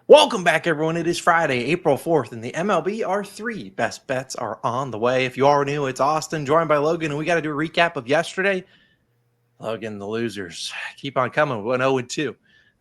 Welcome back, everyone. It is Friday, April 4th, and the MLB R3 best bets are on the way. If you are new, it's Austin, joined by Logan, and we got to do a recap of yesterday. Logan, the losers keep on coming. 1-0-2.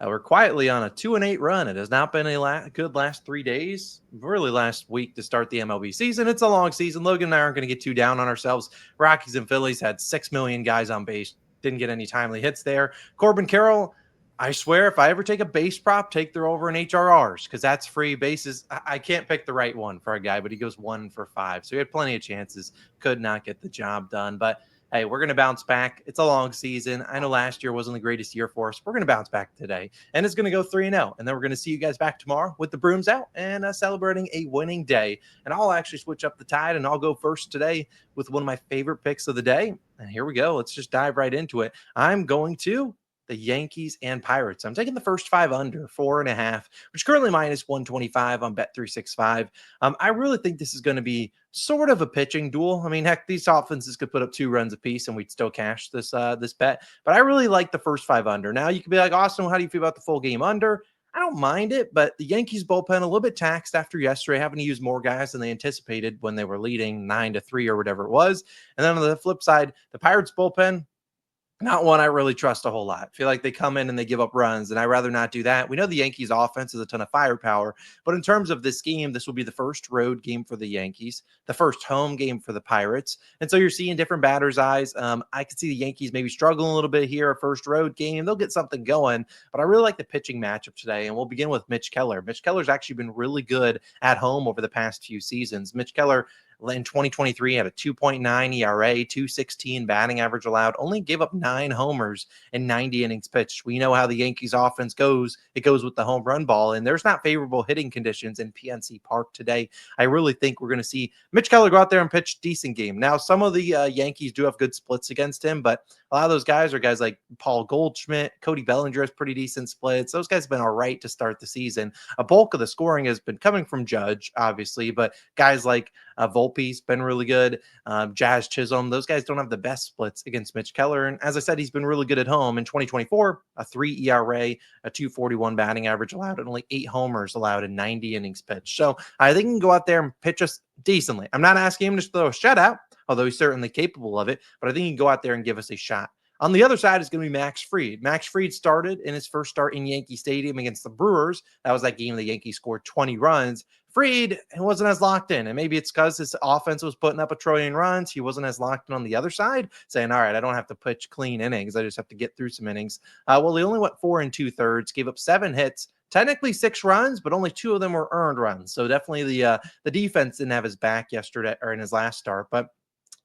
We're quietly on a 2-8 run. It has not been a good last 3 days, really last week to start the MLB season. It's a long season. Logan and I aren't going to get too down on ourselves. Rockies and Phillies had 6 million guys on base. Didn't get any timely hits there. Corbin Carroll, I swear, if I ever take a base prop, take their over in HRRs because that's free bases. I can't pick the right one for a guy, but he goes 1 for 5. So he had plenty of chances, could not get the job done. But hey, we're going to bounce back. It's a long season. I know last year wasn't the greatest year for us. We're going to bounce back today, and it's going to go 3-0. And then we're going to see you guys back tomorrow with the brooms out and celebrating a winning day. And I'll actually switch up the tide, and I'll go first today with one of my favorite picks of the day. And here we go. Let's just dive right into it. I'm going to the Yankees and Pirates. I'm taking the first 5 under 4.5, which is currently minus 125 on Bet365. I really think this is going to be sort of a pitching duel. I mean, heck, these offenses could put up 2 runs apiece and we'd still cash this bet. But I really like the first 5 under. Now you could be like, Austin, how do you feel about the full game under? I don't mind it, but the Yankees bullpen a little bit taxed after yesterday, having to use more guys than they anticipated when they were leading 9-3 or whatever it was. And then on the flip side, the Pirates bullpen, not one I really trust a whole lot. I feel like they come in and they give up runs, and I'd rather not do that. We know the Yankees offense has a ton of firepower, but in terms of this game, this will be the first road game for the Yankees, the first home game for the Pirates. And so you're seeing different batters' eyes. I could see the Yankees maybe struggling a little bit here, a first road game. They'll get something going, but I really like the pitching matchup today, and we'll begin with Mitch Keller. Mitch Keller's actually been really good at home over the past few seasons. Mitch Keller in 2023 had a 2.9 ERA, 216 batting average allowed, only gave up 9 homers in 90 innings pitched. We know how the Yankees offense goes. It goes with the home run ball, and there's not favorable hitting conditions in PNC Park today. I really think we're going to see Mitch Keller go out there and pitch a decent game. Now, some of the Yankees do have good splits against him, but a lot of those guys are guys like Paul Goldschmidt, Cody Bellinger has pretty decent splits. Those guys have been all right to start the season. A bulk of the scoring has been coming from Judge, obviously, but guys like Volpe's been really good. Jazz Chisholm, those guys don't have the best splits against Mitch Keller. And as I said, he's been really good at home. In 2024, a 3 ERA, a 241 batting average allowed, and only 8 homers allowed in 90 innings pitched. So I think he can go out there and pitch us decently. I'm not asking him to throw a shutout, although he's certainly capable of it, but I think he can go out there and give us a shot. On the other side is going to be Max Fried. Max Fried started in his first start in Yankee Stadium against the Brewers. That was that game the Yankees scored 20 runs. Fried wasn't as locked in, and maybe it's because his offense was putting up a trillion runs. He wasn't as locked in on the other side, saying, all right, I don't have to pitch clean innings. I just have to get through some innings. Well, he only went 4 2/3, gave up 7 hits, technically 6 runs, but only 2 of them were earned runs. So definitely the defense didn't have his back yesterday or in his last start, but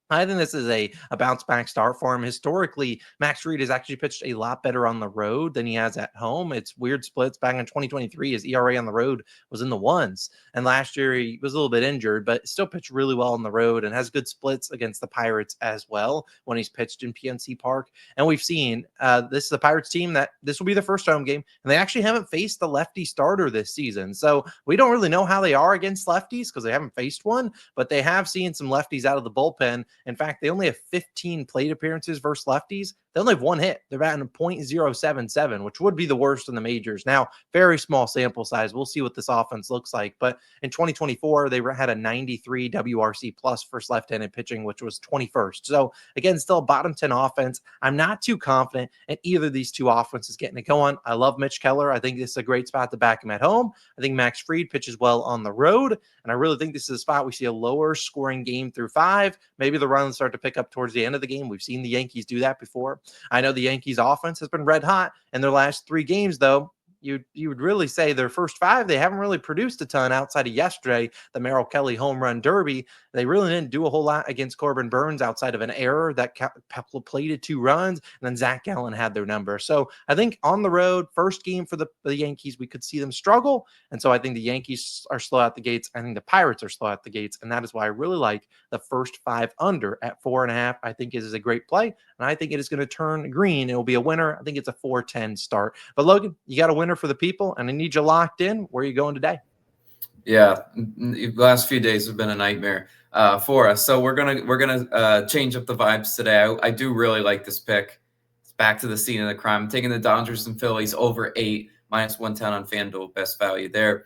I think this is a bounce back start for him. Historically, Max Fried has actually pitched a lot better on the road than he has at home. It's weird splits. Back in 2023, his ERA on the road was in the ones. And last year, he was a little bit injured, but still pitched really well on the road and has good splits against the Pirates as well when he's pitched in PNC Park. And we've seen this is a Pirates team that this will be the first home game, and they actually haven't faced the lefty starter this season. So we don't really know how they are against lefties because they haven't faced one, but they have seen some lefties out of the bullpen. In fact, they only have 15 plate appearances versus lefties. They only have 1 hit. They're batting a .077, which would be the worst in the majors. Now, very small sample size. We'll see what this offense looks like. But in 2024, they had a 93 WRC plus first left-handed pitching, which was 21st. So again, still a bottom 10 offense. I'm not too confident in either of these two offenses getting it going. I love Mitch Keller. I think this is a great spot to back him at home. I think Max Fried pitches well on the road. And I really think this is a spot we see a lower scoring game through 5. Maybe the runs start to pick up towards the end of the game. We've seen the Yankees do that before. I know the Yankees offense has been red hot in their last 3 games, though. You would really say their first 5, they haven't really produced a ton outside of yesterday, the Merrill Kelly home run derby. They really didn't do a whole lot against Corbin Burns outside of an error that plated 2 runs, and then Zach Gallen had their number. So I think on the road, first game for the Yankees, we could see them struggle. And so I think the Yankees are slow out the gates. I think the Pirates are slow out the gates. And that is why I really like the first 5 under at 4.5. I think it is a great play. And I think it is going to turn green. It will be a winner. I think it's a 4-10 start. But Logan, you got a winner for the people, and I need you locked in. Where are you going today? Yeah, the last few days have been a nightmare for us. So we're gonna change up the vibes today. I do really like this pick. It's back to the scene of the crime. I'm taking the Dodgers and Phillies over 8 minus 110 on FanDuel, best value there.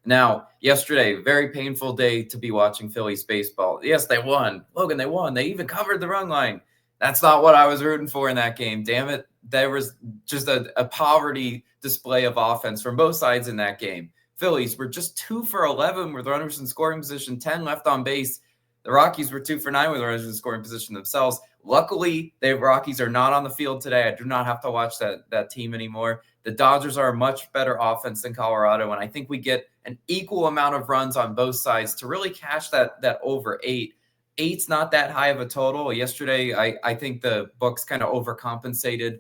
Now, yesterday, very painful day to be watching Phillies baseball. Yes, they won. Logan, they won. They even covered the run line. That's not what I was rooting for in that game. Damn it. There was just a poverty display of offense from both sides in that game. Phillies were just 2 for 11 with runners in scoring position, 10 left on base. The Rockies were 2 for 9 with runners in scoring position themselves. Luckily, the Rockies are not on the field today. I do not have to watch that team anymore. The Dodgers are a much better offense than Colorado, and I think we get an equal amount of runs on both sides to really cash that over 8. 8's not that high of a total. Yesterday, I think the books kind of overcompensated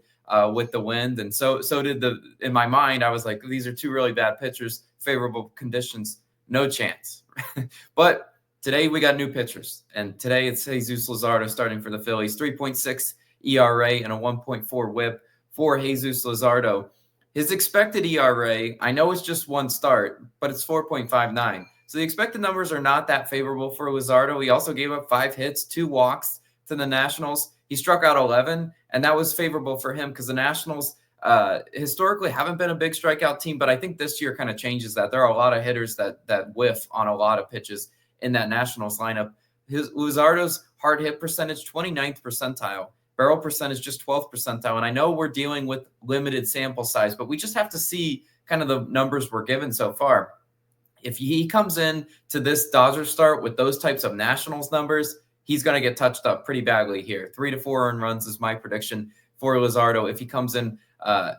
with the wind, and so did in my mind, I was like, these are 2 really bad pitchers, favorable conditions, no chance. But today we got new pitchers, and today it's Jesus Luzardo starting for the Phillies. 3.6 ERA and a 1.4 WHIP for Jesus Luzardo. His expected ERA, I know it's just one start, but it's 4.59. So the expected numbers are not that favorable for Luzardo. He also gave up 5 hits, 2 walks to the Nationals. He struck out 11, and that was favorable for him because the Nationals historically haven't been a big strikeout team, but I think this year kind of changes that. There are a lot of hitters that whiff on a lot of pitches in that Nationals lineup. Luzardo's hard hit percentage, 29th percentile. Barrel percentage, just 12th percentile. And I know we're dealing with limited sample size, but we just have to see kind of the numbers we're given so far. If he comes in to this Dodgers start with those types of Nationals numbers, he's going to get touched up pretty badly here. 3 to 4 earned runs is my prediction for Luzardo if he comes in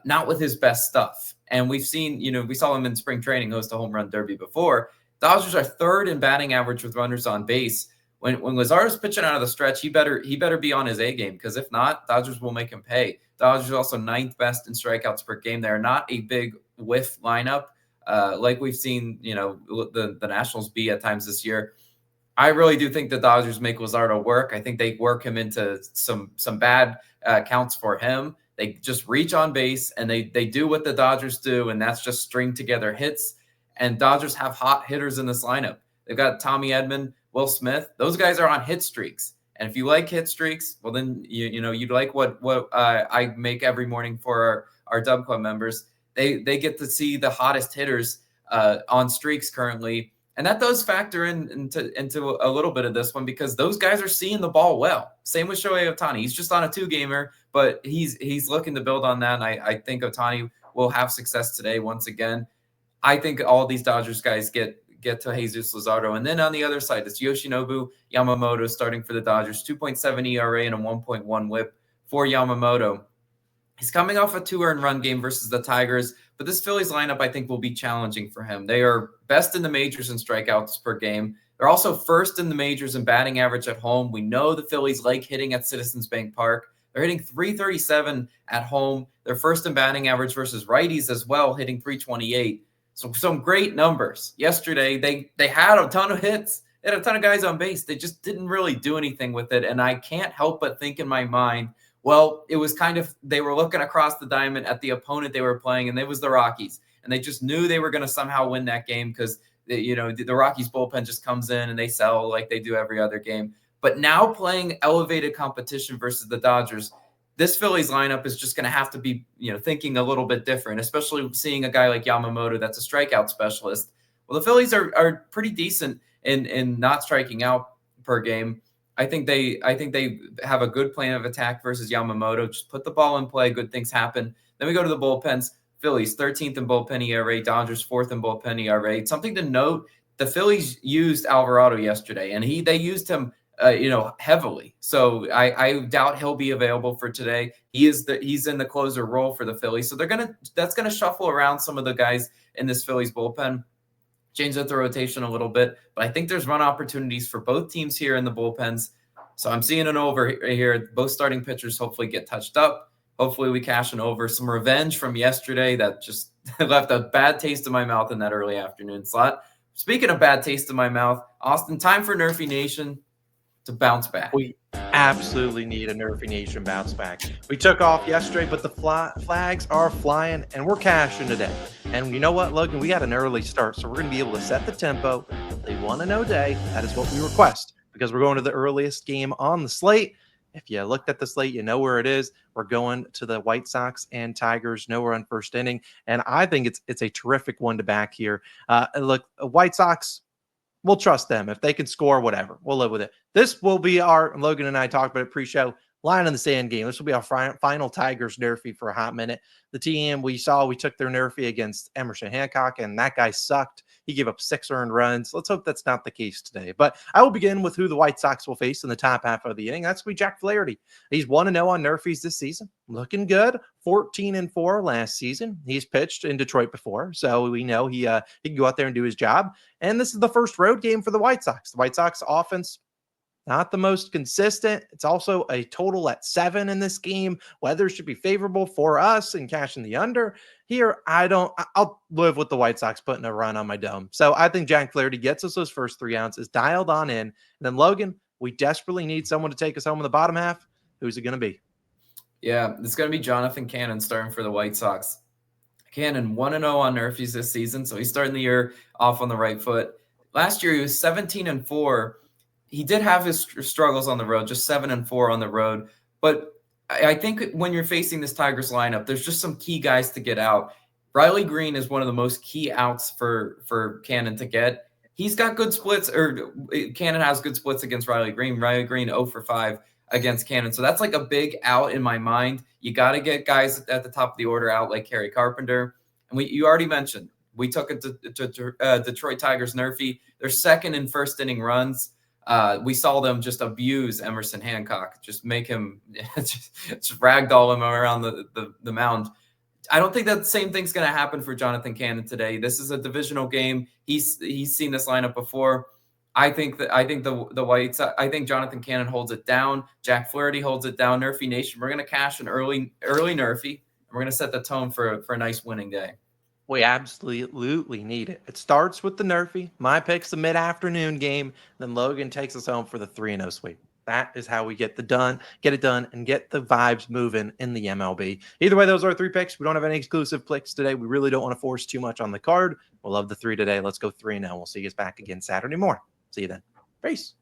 not with his best stuff. And we've seen, we saw him in spring training host a home run derby before. Dodgers are 3rd in batting average with runners on base. When Luzardo's pitching out of the stretch, he better be on his A game, because if not, Dodgers will make him pay. Dodgers are also 9th best in strikeouts per game. They're not a big whiff lineup like we've seen, the Nationals be at times this year. I really do think the Dodgers make Luzardo work. I think they work him into some bad counts for him. They just reach on base, and they do what the Dodgers do, and that's just string together hits. And Dodgers have hot hitters in this lineup. They've got Tommy Edman, Will Smith. Those guys are on hit streaks. And if you like hit streaks, well, then you'd like what I make every morning for our DubClub members. They get to see the hottest hitters on streaks currently. And that does factor into a little bit of this one, because those guys are seeing the ball well. Same with Shohei Ohtani. He's just on a 2-gamer, but he's looking to build on that. And I think Ohtani will have success today once again. I think all these Dodgers guys get to Jesus Luzardo. And then on the other side, it's Yoshinobu Yamamoto starting for the Dodgers. 2.7 ERA and a 1.1 WHIP for Yamamoto. He's coming off a 2 earned run game versus the Tigers, but this Phillies lineup, I think, will be challenging for him. They are best in the majors in strikeouts per game. They're also 1st in the majors in batting average at home. We know the Phillies like hitting at Citizens Bank Park. They're hitting .337 at home. They're 1st in batting average versus righties as well, hitting .328. So some great numbers. Yesterday, they had a ton of hits. They had a ton of guys on base. They just didn't really do anything with it. And I can't help but think in my mind, well, it was kind of, they were looking across the diamond at the opponent they were playing, and it was the Rockies. And they just knew they were going to somehow win that game because, the Rockies bullpen just comes in and they sell like they do every other game. But now playing elevated competition versus the Dodgers, this Phillies lineup is just going to have to be, thinking a little bit different, especially seeing a guy like Yamamoto that's a strikeout specialist. Well, the Phillies are pretty decent in not striking out per game. I think they have a good plan of attack versus Yamamoto. Just put the ball in play, good things happen. Then we go to the bullpens. Phillies 13th in bullpen ERA, Dodgers 4th in bullpen ERA. Something to note: the Phillies used Alvarado yesterday, and they used him heavily. So I doubt he'll be available for today. He's in the closer role for the Phillies. So that's gonna shuffle around some of the guys in this Phillies bullpen, change up the rotation a little bit. But I think there's run opportunities for both teams here in the bullpens. So I'm seeing an over here. Both starting pitchers hopefully get touched up. Hopefully we cash an over. Some revenge from yesterday that just left a bad taste in my mouth in that early afternoon slot. Speaking of bad taste in my mouth, Austin, time for NRFI Nation to bounce back. We absolutely need a NRFI Nation bounce back. We took off yesterday, but the flags are flying, and we're cashing today. And you know what, Logan? We got an early start, so we're going to be able to set the tempo. They want to know day. That is what we request, because we're going to the earliest game on the slate. If you looked at the slate, you know where it is. We're going to the White Sox and Tigers, nowhere on first inning. And I think it's a terrific one to back here. Look, White Sox, we'll trust them. If they can score, whatever, we'll live with it. This will be our, Logan and I talked about it pre-show, line in the sand game. This will be our final Tigers nerfy for a hot minute. The team we took their nerfy against Emerson Hancock, and that guy sucked. He gave up 6 earned runs. Let's hope that's not the case today. But I will begin with who the White Sox will face in the top half of the inning. That's going to be Jack Flaherty. He's 1-0 on nerfies this season. Looking good. 14-4 last season. He's pitched in Detroit before, so we know he can go out there and do his job. And this is the first road game for the White Sox. The White Sox offense, not the most consistent. It's also a total at 7 in this game. Weather should be favorable for us and cashing the under. Here, I'll live with the White Sox putting a run on my dome. So I think Jack Flaherty gets us those first 3 ounces dialed on in. And then Logan, we desperately need someone to take us home in the bottom half. Who's it going to be? Yeah, it's going to be Jonathan Cannon starting for the White Sox. Cannon 1-0 on nerfies this season, so he's starting the year off on the right foot. Last year, he was 17-4. He did have his struggles on the road, just 7-4 on the road. But I think when you're facing this Tigers lineup, there's just some key guys to get out. Riley Green is one of the most key outs for Cannon to get. He's got good splits, or Cannon has good splits against Riley Green. Riley Green 0 for 5 against Cannon. So that's like a big out in my mind. You got to get guys at the top of the order out like Kerry Carpenter. And you already mentioned, we took it to Detroit Tigers nerfy. They're second in first inning runs. We saw them just abuse Emerson Hancock, just make him just ragdoll him around the mound. I don't think that the same thing's going to happen for Jonathan Cannon today. This is a divisional game. He's seen this lineup before. I think the Whites. I think Jonathan Cannon holds it down. Jack Flaherty holds it down. Nerfy Nation. We're going to cash an early nerfy. We're going to set the tone for a nice winning day. We absolutely need it. It starts with the nerfy. My pick's the mid-afternoon game. Then Logan takes us home for the 3-0 sweep. That is how we get it done, and get the vibes moving in the MLB. Either way, those are our 3 picks. We don't have any exclusive picks today. We really don't want to force too much on the card. We'll love the 3 today. Let's go 3-0. We'll see you guys back again Saturday morning. See you then. Peace.